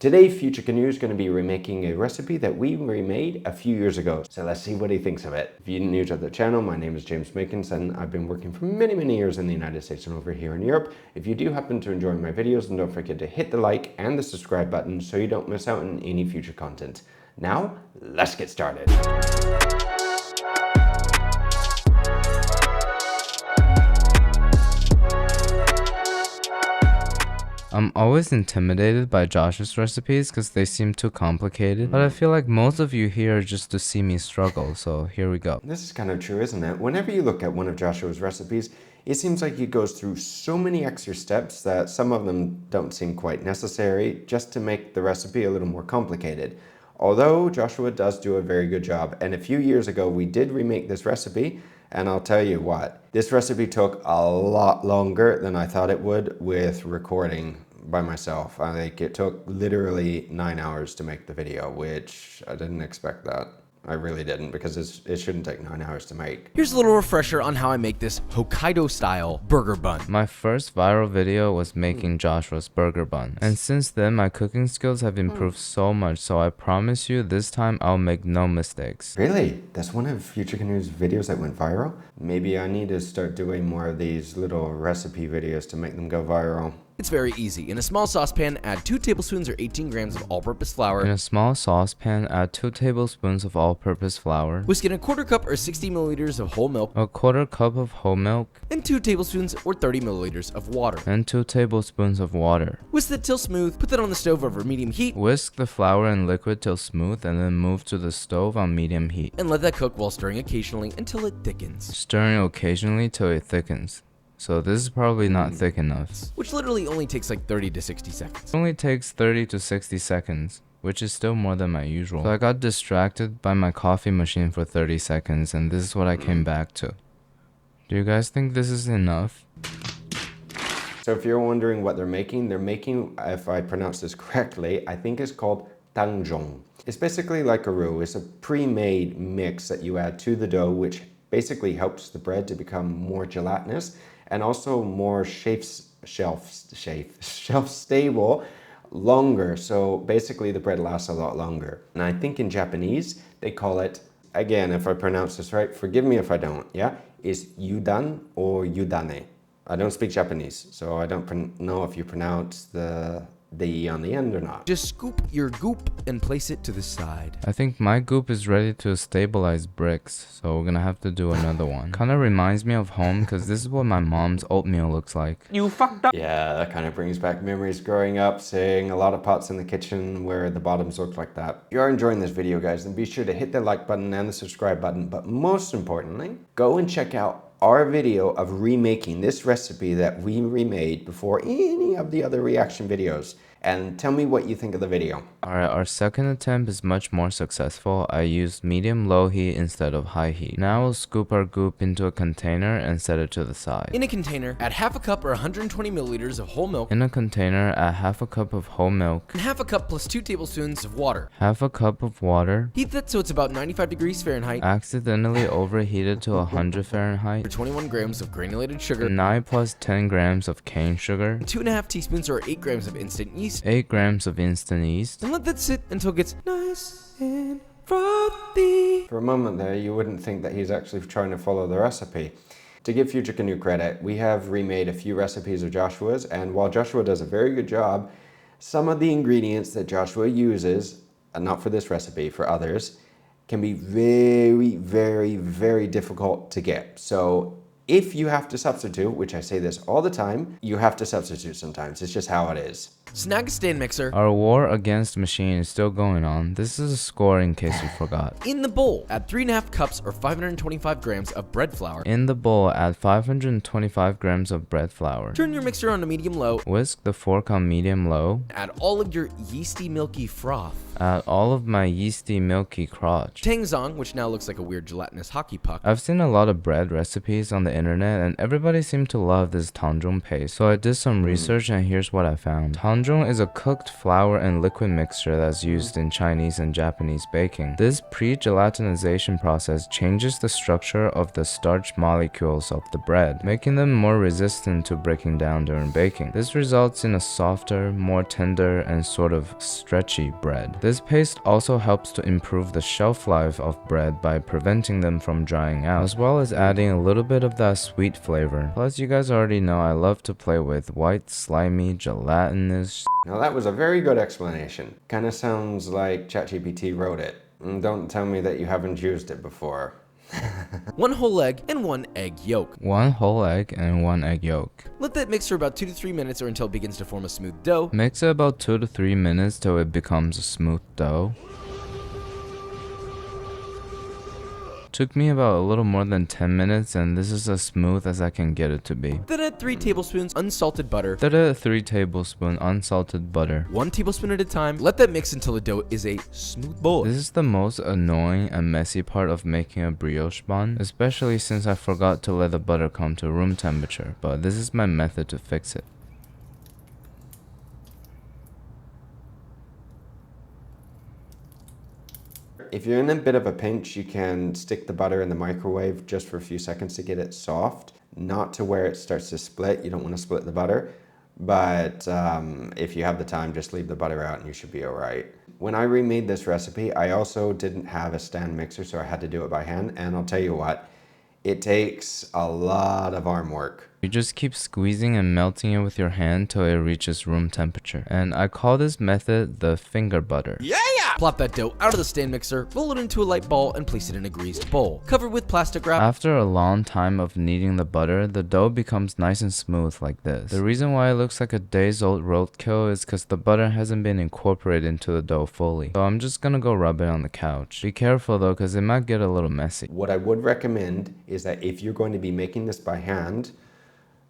Today, FutureCanoe is going to be remaking a recipe that we remade a few years ago. So let's see what he thinks of it. If you're new to the channel, my name is James Makinson. I've been working for many years in the United States and over here in Europe. If you do happen to enjoy my videos, then don't forget to hit the like and the subscribe button so you don't miss out on any future content. Now, let's get started. I'm always intimidated by Josh's recipes because they seem too complicated, but I feel like most of you here are just to see me struggle, so here we go. This is kind of true, isn't it? Whenever you look at one of Joshua's recipes, it seems like he goes through so many extra steps that some of them don't seem quite necessary just to make the recipe a little more complicated. Although Joshua does do a very good job, and a few years ago we did remake this recipe, and I'll tell you what, this recipe took a lot longer than I thought it would with recording by myself. I think it took literally 9 hours to make the video, which I didn't expect that. I really didn't, because it shouldn't take 9 hours to make. Here's a little refresher on how I make this Hokkaido-style burger bun. My first viral video was making Joshua's burger buns, and since then my cooking skills have improved so much, so I promise you this time I'll make no mistakes. Really? That's one of FutureCanoe's videos that went viral? Maybe I need to start doing more of these little recipe videos to make them go viral. It's very easy. In a small saucepan, add 2 tablespoons or 18 grams of all-purpose flour. In a small saucepan, add 2 tablespoons of all-purpose flour, Whisk in a 1/4 cup or 60 milliliters of whole milk, a 1/4 cup of whole milk, and 2 tablespoons or 30 milliliters of water. and 2 tablespoons of water. Whisk that till smooth, put that on the stove over medium heat, Whisk the flour and liquid till smooth and then move to the stove on medium heat, and let that cook while stirring occasionally until it thickens. stirring occasionally till it thickens. So this is probably not thick enough. Which literally only takes like 30 to 60 seconds. It only takes 30 to 60 seconds, which is still more than my usual. So I got distracted by my coffee machine for 30 seconds and this is what I came back to. Do you guys think this is enough? So if you're wondering what they're making, if I pronounce this correctly, I think it's called tangzhong. It's basically like a roux. It's a pre-made mix that you add to the dough, which basically helps the bread to become more gelatinous and also more shelf stable longer. So basically the bread lasts a lot longer. And I think in Japanese, they call it, again, if I pronounce this right, forgive me if I don't, yeah? Is yudan or yudane. I don't speak Japanese, so I don't know if you pronounce the E on the end or not. Just scoop your goop and place it to the side. I think my goop is ready to stabilize bricks, so we're gonna have to do another one. Kinda reminds me of home because this is what my mom's oatmeal looks like. You fucked up. Yeah, that kind of brings back memories growing up, seeing a lot of pots in the kitchen where the bottoms looked like that. If you are enjoying this video, guys, then be sure to hit the like button and the subscribe button, but most importantly, go and check out our video of remaking this recipe that we remade before any of the other reaction videos, and tell me what you think of the video. Alright, our second attempt is much more successful. I used medium-low heat instead of high heat. Now we'll scoop our goop into a container and set it to the side. In a container, add 1/2 cup or 120 milliliters of whole milk, In a container, add 1/2 cup of whole milk, and 1/2 cup plus 2 tablespoons of water. 1/2 cup of water, Heat that so it's about 95 degrees Fahrenheit, accidentally overheated to 100 Fahrenheit, for 21 grams of granulated sugar, 9 plus 10 grams of cane sugar, 2.5 teaspoons or 8 grams of instant yeast, 8 grams of instant yeast, and let that sit until it gets nice and frothy. For a moment there, you wouldn't think that he's actually trying to follow the recipe. To give FutureCanoe credit, we have remade a few recipes of Joshua's, and while Joshua does a very good job, some of the ingredients that Joshua uses, and not for this recipe, for others, can be very difficult to get. So if you have to substitute, which I say this all the time, you have to substitute sometimes. It's just how it is. Snag a stand mixer. Our war against machine is still going on. This is a score in case you forgot. In the bowl, add 3.5 cups or 525 grams of bread flour. In the bowl, add 525 grams of bread flour. Turn your mixer on to medium-low. Whisk the fork on medium-low. Add all of your yeasty milky froth. Add all of my yeasty milky crotch. Tangzhong, which now looks like a weird gelatinous hockey puck. I've seen a lot of bread recipes on the internet and everybody seemed to love this tangzhong paste. So I did some research and here's what I found. Tangzhong Tangzhong is a cooked flour and liquid mixture that's used in Chinese and Japanese baking. This pre-gelatinization process changes the structure of the starch molecules of the bread, making them more resistant to breaking down during baking. This results in a softer, more tender, and sort of stretchy bread. This paste also helps to improve the shelf life of bread by preventing them from drying out, as well as adding a little bit of that sweet flavor. Plus, you guys already know I love to play with white, slimy, gelatinous. Now that was a very good explanation. Kind of sounds like ChatGPT wrote it. Don't tell me that you haven't used it before. 1 whole egg and 1 egg yolk. 1 whole egg and 1 egg yolk. Let that mix for about 2 to 3 minutes or until it begins to form a smooth dough. Mix it about 2 to 3 minutes till it becomes a smooth dough. Took me about a little more than 10 minutes, and this is as smooth as I can get it to be. Then add 3 tablespoons unsalted butter. Then add 3 tablespoons unsalted butter. 1 tablespoon at a time. Let that mix until the dough is a smooth ball. This is the most annoying and messy part of making a brioche bun, especially since I forgot to let the butter come to room temperature, but this is my method to fix it. If you're in a bit of a pinch, you can stick the butter in the microwave just for a few seconds to get it soft, not to where it starts to split. You don't want to split the butter, but if you have the time, just leave the butter out and you should be all right. When I remade this recipe, I also didn't have a stand mixer, so I had to do it by hand, and I'll tell you what, it takes a lot of arm work. You just keep squeezing and melting it with your hand till it reaches room temperature. And I call this method the finger butter. Yeah! Plop that dough out of the stand mixer, roll it into a light ball, and place it in a greased bowl. Cover with plastic wrap. After a long time of kneading the butter, the dough becomes nice and smooth like this. The reason why it looks like a days-old roadkill is because the butter hasn't been incorporated into the dough fully. So I'm just gonna go rub it on the couch. Be careful though, because it might get a little messy. What I would recommend is that if you're going to be making this by hand,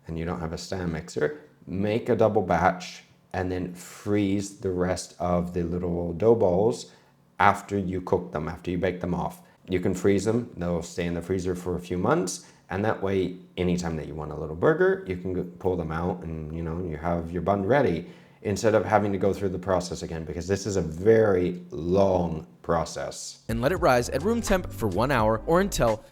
and you don't have a stand mixer, make a double batch and then freeze the rest of the little dough balls after you cook them, after you bake them off. You can freeze them, they'll stay in the freezer for a few months, and that way, anytime that you want a little burger, you can pull them out and you have your bun ready, instead of having to go through the process again, because this is a very long process. And let it rise at room temp for 1 hour or until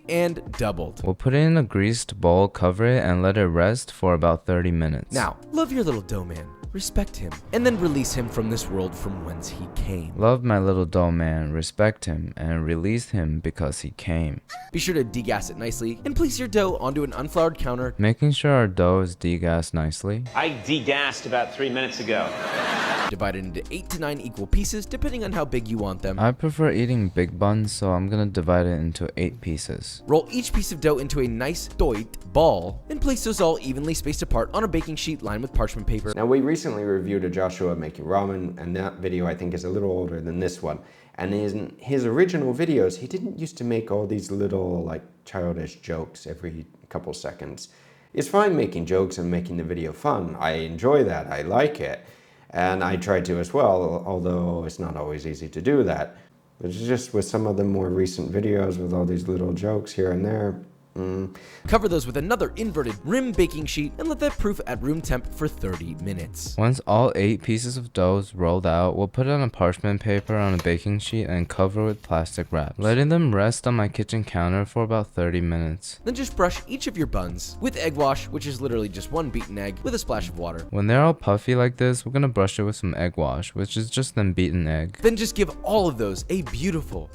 and doubled. We'll put it in a greased bowl, cover it, and let it rest for about 30 minutes. Now, love your little dough man, respect him, and then release him from this world from whence he came. Love my little dough man, respect him, and release him because he came. Be sure to degas it nicely, and place your dough onto an unfloured counter. Making sure our dough is degassed nicely. I degassed about 3 minutes ago. Divide it into 8 to 9 equal pieces, depending on how big you want them. I prefer eating big buns, so I'm gonna divide it into 8 pieces. Roll each piece of dough into a nice doit ball, and place those all evenly spaced apart on a baking sheet lined with parchment paper. Now, we recently reviewed a Joshua making ramen, and that video I think is a little older than this one. And in his original videos, he didn't used to make all these little childish jokes every couple seconds. It's fine making jokes and making the video fun. I enjoy that, I like it. And I try to as well, although it's not always easy to do that. But it's just with some of the more recent videos with all these little jokes here and there. Cover those with another inverted rim baking sheet and let that proof at room temp for 30 minutes. Once all 8 pieces of dough is rolled out, we'll put it on a parchment paper on a baking sheet and cover with plastic wrap, letting them rest on my kitchen counter for about 30 minutes. Then just brush each of your buns with egg wash, which is literally just 1 beaten egg with a splash of water. When they're all puffy like this, we're gonna brush it with some egg wash, which is just an beaten egg. Then just give all of those a beautiful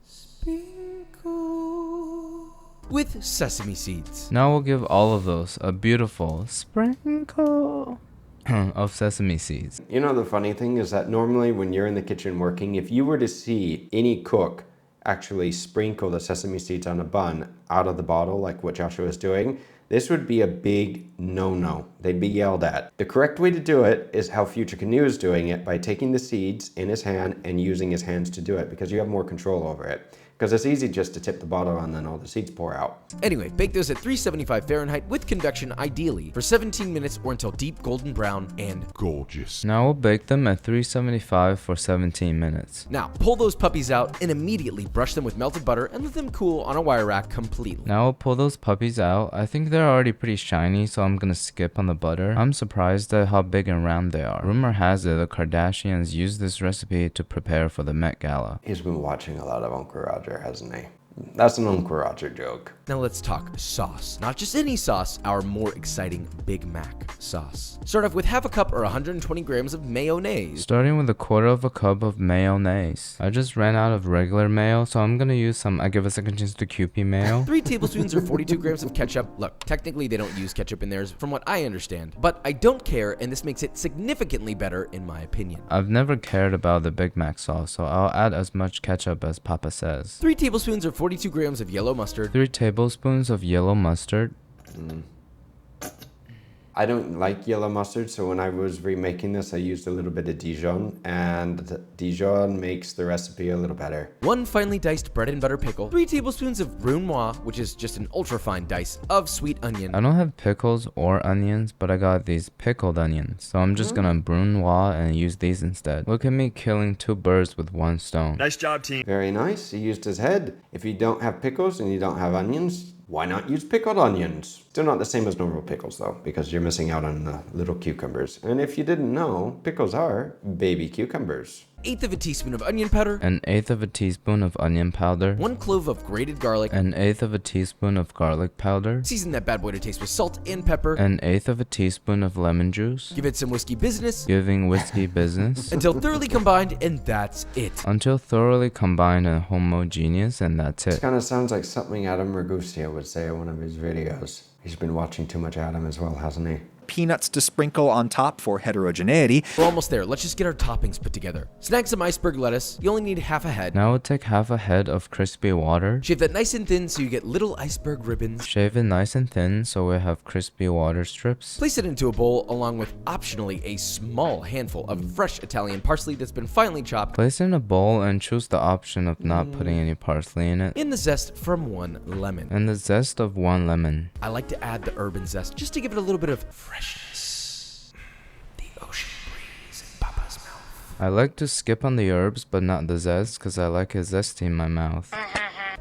with sesame seeds. Now we'll give all of those a beautiful sprinkle of sesame seeds. You know, the funny thing is that normally when you're in the kitchen working, if you were to see any cook actually sprinkle the sesame seeds on a bun out of the bottle, like what Joshua is doing, this would be a big no-no. They'd be yelled at. The correct way to do it is how FutureCanoe is doing it, by taking the seeds in his hand and using his hands to do it, because you have more control over it. because it's easy just to tip the bottle and then all the seeds pour out. Anyway, bake those at 375 Fahrenheit with convection ideally for 17 minutes or until deep golden brown and gorgeous. Now we'll bake them at 375 for 17 minutes. Now, pull those puppies out and immediately brush them with melted butter and let them cool on a wire rack completely. Now we'll pull those puppies out. I think they're already pretty shiny, so I'm gonna skip on the butter. I'm surprised at how big and round they are. Rumor has it the Kardashians used this recipe to prepare for the Met Gala. He's been watching a lot of Uncle Roger, hasn't he? That's an Uncle Roger joke. Now let's talk sauce. Not just any sauce, our more exciting Big Mac sauce. Start off with half a cup or 120 grams of mayonnaise. Starting with 1/4 of a cup of mayonnaise. I just ran out of regular mayo, so I'm gonna use some I Give a Second Chance to Kewpie mayo. 3 tablespoons or 42 grams of ketchup. Look, technically they don't use ketchup in theirs from what I understand, but I don't care and this makes it significantly better in my opinion. I've never cared about the Big Mac sauce, so I'll add as much ketchup as Papa says. 3 tablespoons or 42 grams of yellow mustard. 3 tablespoons of yellow mustard. I don't like yellow mustard, so when I was remaking this, I used a little bit of Dijon, and Dijon makes the recipe a little better. 1 finely diced bread and butter pickle. 3 tablespoons of brunoise, which is just an ultra fine dice of sweet onion. I don't have pickles or onions, but I got these pickled onions, so I'm just gonna brunoise and use these instead. Look at me killing 2 birds with 1 stone. Nice job, team. Very nice, he used his head. If you don't have pickles and you don't have onions, why not use pickled onions? Still not the same as normal pickles though, because you're missing out on the little cucumbers. And if you didn't know, pickles are baby cucumbers. 1/8 of a teaspoon of onion powder. 1/8 of a teaspoon of onion powder. 1 clove of grated garlic. 1/8 of a teaspoon of garlic powder. Season that bad boy to taste with salt and pepper. 1/8 of a teaspoon of lemon juice. Give it some whiskey business Giving whiskey business. until thoroughly combined, and that's it. Until thoroughly combined and homogeneous, and that's This it. kind of sounds like something Adam Ragusea would say in one of his videos. He's been watching too much Adam as well, hasn't he? Peanuts to sprinkle on top for heterogeneity. We're almost there. Let's just get our toppings put together. Snag some iceberg lettuce. You only need half a head. Now we'll take half a head of crispy water. Shave that nice and thin so you get little iceberg ribbons. Shave it nice and thin so we have crispy water strips. Place it into a bowl along with optionally a small handful of fresh Italian parsley that's been finely chopped. Place it in a bowl and choose the option of not putting any parsley in it. In the zest from 1 lemon. And the zest of 1 lemon. I like to add the urban zest just to give it a little bit of freshness. The ocean breeze in Papa's mouth. I like to skip on the herbs but not the zest because I like it zesty in my mouth.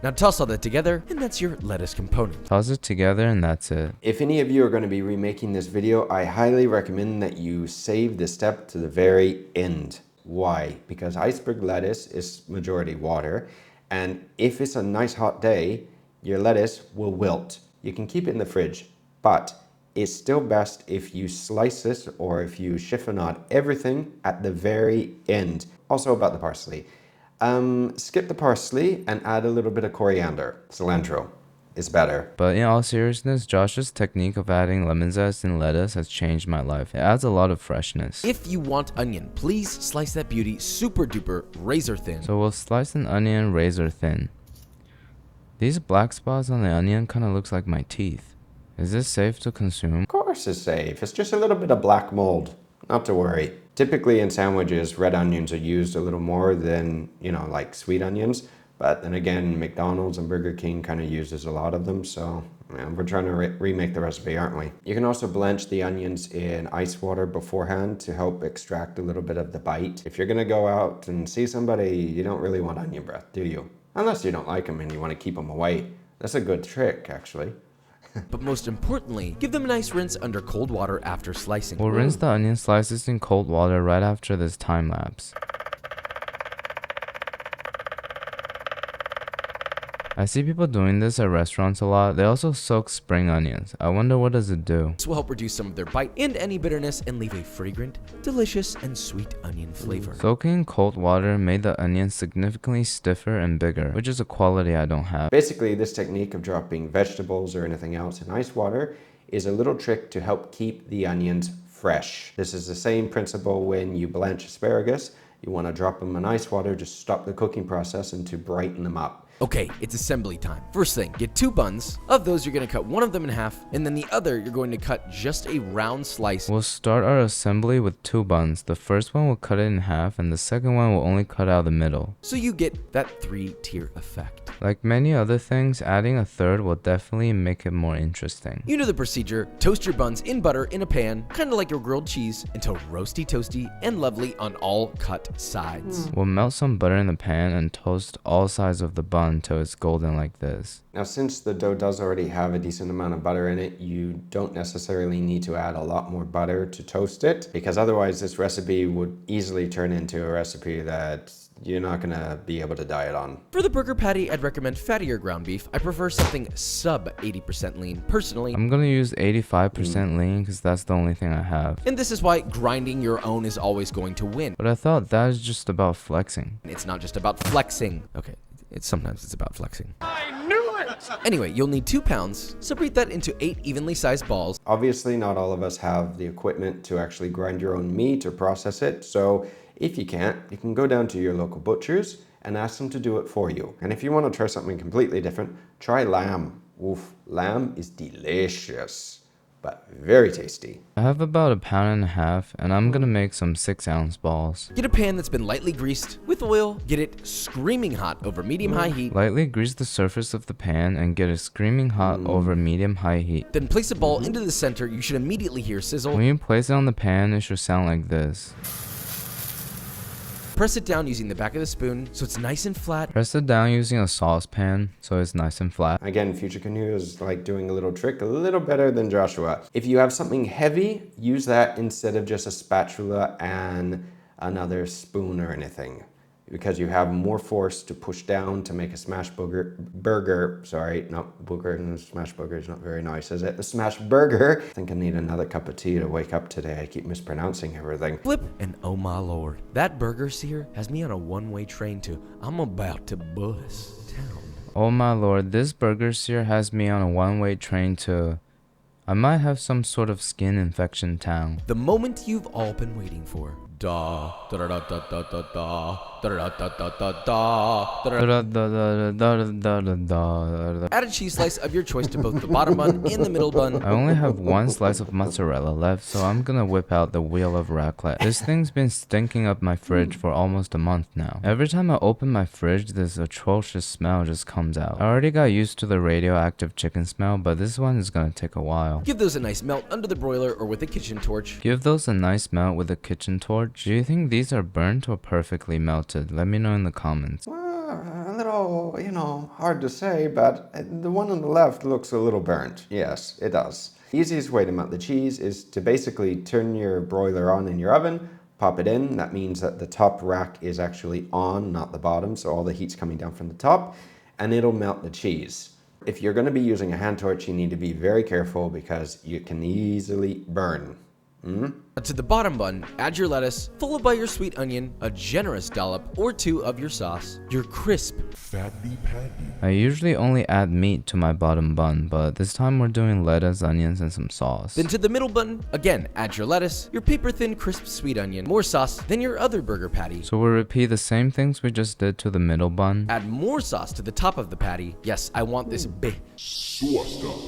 Now toss all that together, and that's your lettuce component. Toss it together and that's it. If any of you are going to be remaking this video, I highly recommend that you save this step to the very end. Why? Because iceberg lettuce is majority water, and if it's a nice hot day, your lettuce will wilt. You can keep it in the fridge, but it's still best if you slice this or if you chiffonade everything at the very end. Also about the parsley. Skip the parsley and add a little bit of coriander. Cilantro is better. But in all seriousness, Josh's technique of adding lemon zest and lettuce has changed my life. It adds a lot of freshness. If you want onion, please slice that beauty super duper razor thin. So we'll slice an onion razor thin. These black spots on the onion kind of looks like my teeth. Is this safe to consume? Of course it's safe. It's just a little bit of black mold. Not to worry. Typically in sandwiches, red onions are used a little more than, like sweet onions. But then again, McDonald's and Burger King kind of uses a lot of them. So we're trying to remake the recipe, aren't we? You can also blanch the onions in ice water beforehand to help extract a little bit of the bite. If you're going to go out and see somebody, you don't really want onion breath, do you? Unless you don't like them and you want to keep them away. That's a good trick, actually. But most importantly, give them a nice rinse under cold water after slicing. We'll rinse the onion slices in cold water right after this time lapse. I see people doing this at restaurants a lot. They also soak spring onions. I wonder what does it do? This will help reduce some of their bite and any bitterness and leave a fragrant, delicious, and sweet onion flavor. Soaking in cold water made the onions significantly stiffer and bigger, which is a quality I don't have. Basically, this technique of dropping vegetables or anything else in ice water is a little trick to help keep the onions fresh. This is the same principle when you blanch asparagus. You want to drop them in ice water to stop the cooking process and to brighten them up. Okay, it's assembly time. First thing, get 2 buns. Of those, you're gonna cut one of them in half, and then the other, you're going to cut just a round slice. We'll start our assembly with 2 buns. The first one will cut it in half, and the second one will only cut out the middle. So you get that 3-tier effect. Like many other things, adding a third will definitely make it more interesting. You know the procedure. Toast your buns in butter in a pan, kind of like your grilled cheese, until roasty toasty and lovely on all cut sides. We'll melt some butter in the pan and toast all sides of the bun till it's golden like this. Now, since the dough does already have a decent amount of butter in it, you don't necessarily need to add a lot more butter to toast it, because otherwise this recipe would easily turn into a recipe that you're not gonna be able to diet on. For the burger patty, I'd recommend fattier ground beef. I prefer something sub 80% lean, personally. I'm gonna use 85% lean because that's the only thing I have. And this is why grinding your own is always going to win. But I thought that is just about flexing. It's not just about flexing. Okay, sometimes it's about flexing. I knew it! Anyway, you'll need 2 pounds. Separate that into 8 evenly sized balls. Obviously, not all of us have the equipment to actually grind your own meat or process it, so if you can't, you can go down to your local butchers and ask them to do it for you. And if you want to try something completely different, try lamb. Oof, lamb is delicious, but very tasty. I have about 1.5 pounds, and I'm gonna make some 6-ounce balls. Get a pan that's been lightly greased with oil. Get it screaming hot over medium-high heat. Lightly grease the surface of the pan and get it screaming hot over medium-high heat. Then place a ball into the center. You should immediately hear sizzle. When you place it on the pan, it should sound like this. Press it down using the back of the spoon so it's nice and flat. Press it down using a saucepan so it's nice and flat. Again, FutureCanoe is like doing a little trick a little better than Joshua. If you have something heavy, use that instead of just a spatula and another spoon or anything, because you have more force to push down to make a smash burger. Sorry, not booger, and smash burger is not very nice, is it? A smash burger. I think I need another cup of tea to wake up today. I keep mispronouncing everything. Flip, and oh my lord, that burger sear has me on a one-way train to I'm about to bust town. Oh my lord, this burger sear has me on a one-way train to... I might have some sort of skin infection town. The moment you've all been waiting for. Da da da da da da da da da da da da da. Add a cheese slice of your choice to both the bottom bun and the middle bun. I only have 1 slice of mozzarella left, so I'm gonna whip out the wheel of raclette. This thing's been stinking up my fridge for almost a month now. Every time I open my fridge, this atrocious smell just comes out. I already got used to the radioactive chicken smell, but this one is gonna take a while. Give those a nice melt under the broiler or with a kitchen torch. Give those a nice melt with a kitchen torch. Do you think these are burnt or perfectly melted? Let me know in the comments. A little, hard to say, but the one on the left looks a little burnt. Yes, it does. The easiest way to melt the cheese is to basically turn your broiler on in your oven, pop it in. That means that the top rack is actually on, not the bottom, so all the heat's coming down from the top, and it'll melt the cheese. If you're going to be using a hand torch, you need to be very careful because you can easily burn. To the bottom bun, add your lettuce, followed by your sweet onion, a generous dollop or 2 of your sauce, your crisp fatty patty. I usually only add meat to my bottom bun, but this time we're doing lettuce, onions, and some sauce. Then to the middle bun, again, add your lettuce, your paper-thin crisp sweet onion, more sauce, then your other burger patty. So we'll repeat the same things we just did to the middle bun. Add more sauce to the top of the patty. Yes, I want this big.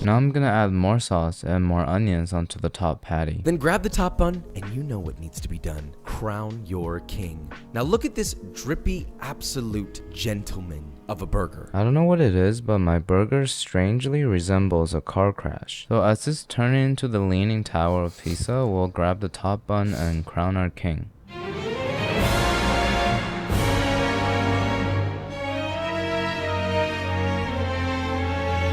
Now I'm gonna add more sauce and more onions onto the top patty. Then grab the top bun, and you know what needs to be done. Crown your king. Now look at this drippy, absolute gentleman of a burger. I don't know what it is, but my burger strangely resembles a car crash. So as this turns into the Leaning Tower of Pisa, we'll grab the top bun and crown our king.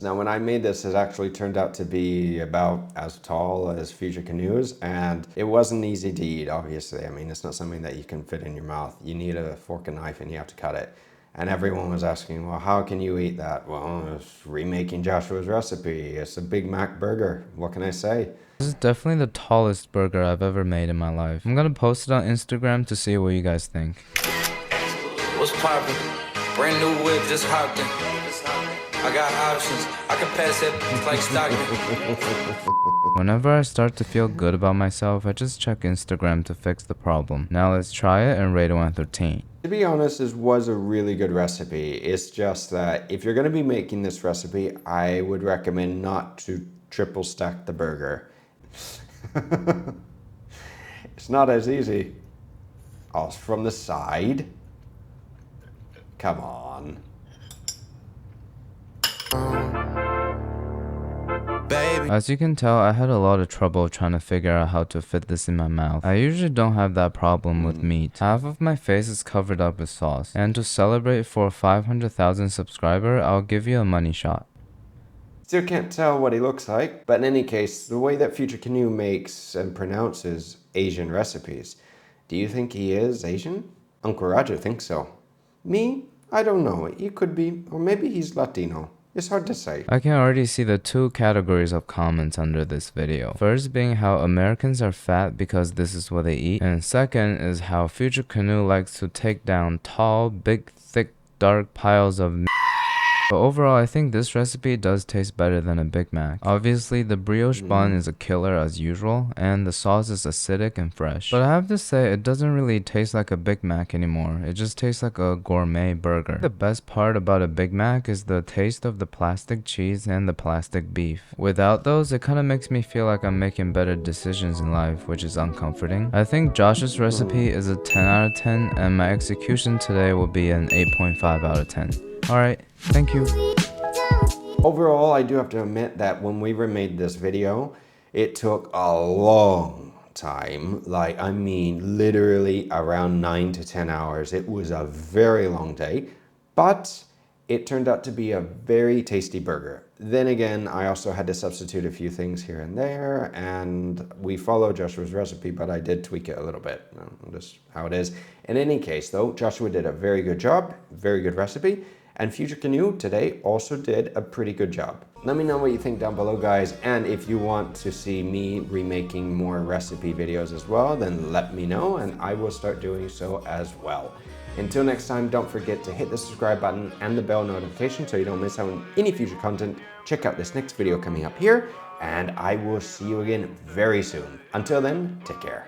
Now, when I made this, it actually turned out to be about as tall as FutureCanoe's, and it wasn't easy to eat, obviously. I mean, it's not something that you can fit in your mouth. You need a fork and knife, and you have to cut it. And everyone was asking, well, how can you eat that? Well, it's remaking Joshua's recipe. It's a Big Mac burger. What can I say? This is definitely the tallest burger I've ever made in my life. I'm gonna post it on Instagram to see what you guys think. What's poppin'? Brand new whip, just hopped in. I got options. I can pass it like Stockton. Whenever I start to feel good about myself, I just check Instagram to fix the problem. Now let's try it and rate it 1 through 10. To be honest, this was a really good recipe. It's just that if you're going to be making this recipe, I would recommend not to triple stack the burger. It's not as easy. Oh, it's from the side. Come on. Baby. As you can tell, I had a lot of trouble trying to figure out how to fit this in my mouth. I usually don't have that problem with meat. Half of my face is covered up with sauce. And to celebrate for 500,000 subscriber, I'll give you a money shot. Still can't tell what he looks like, but in any case, the way that FutureCanoe makes and pronounces Asian recipes, do you think he is Asian? Uncle Roger thinks so. Me? I don't know. He could be, or maybe he's Latino. It's hard to say. I can already see the 2 categories of comments under this video. First being how Americans are fat because this is what they eat, and second is how FutureCanoe likes to take down tall, big, thick, dark piles of meat. But overall, I think this recipe does taste better than a Big Mac. Obviously, the brioche bun is a killer as usual, and the sauce is acidic and fresh. But I have to say, it doesn't really taste like a Big Mac anymore. It just tastes like a gourmet burger. The best part about a Big Mac is the taste of the plastic cheese and the plastic beef. Without those, it kind of makes me feel like I'm making better decisions in life, which is uncomforting. I think Josh's recipe is a 10 out of 10, and my execution today will be an 8.5 out of 10. Alright, thank you. Overall, I do have to admit that when we remade this video, it took a long time. Like, I mean, literally around 9 to 10 hours. It was a very long day, but it turned out to be a very tasty burger. Then again, I also had to substitute a few things here and there, and we followed Joshua's recipe, but I did tweak it a little bit. Just how it is. In any case, though, Joshua did a very good job, very good recipe. And FutureCanoe today also did a pretty good job. Let me know what you think down below, guys. And if you want to see me remaking more recipe videos as well, then let me know and I will start doing so as well. Until next time, don't forget to hit the subscribe button and the bell notification so you don't miss out on any future content. Check out this next video coming up here, and I will see you again very soon. Until then, take care.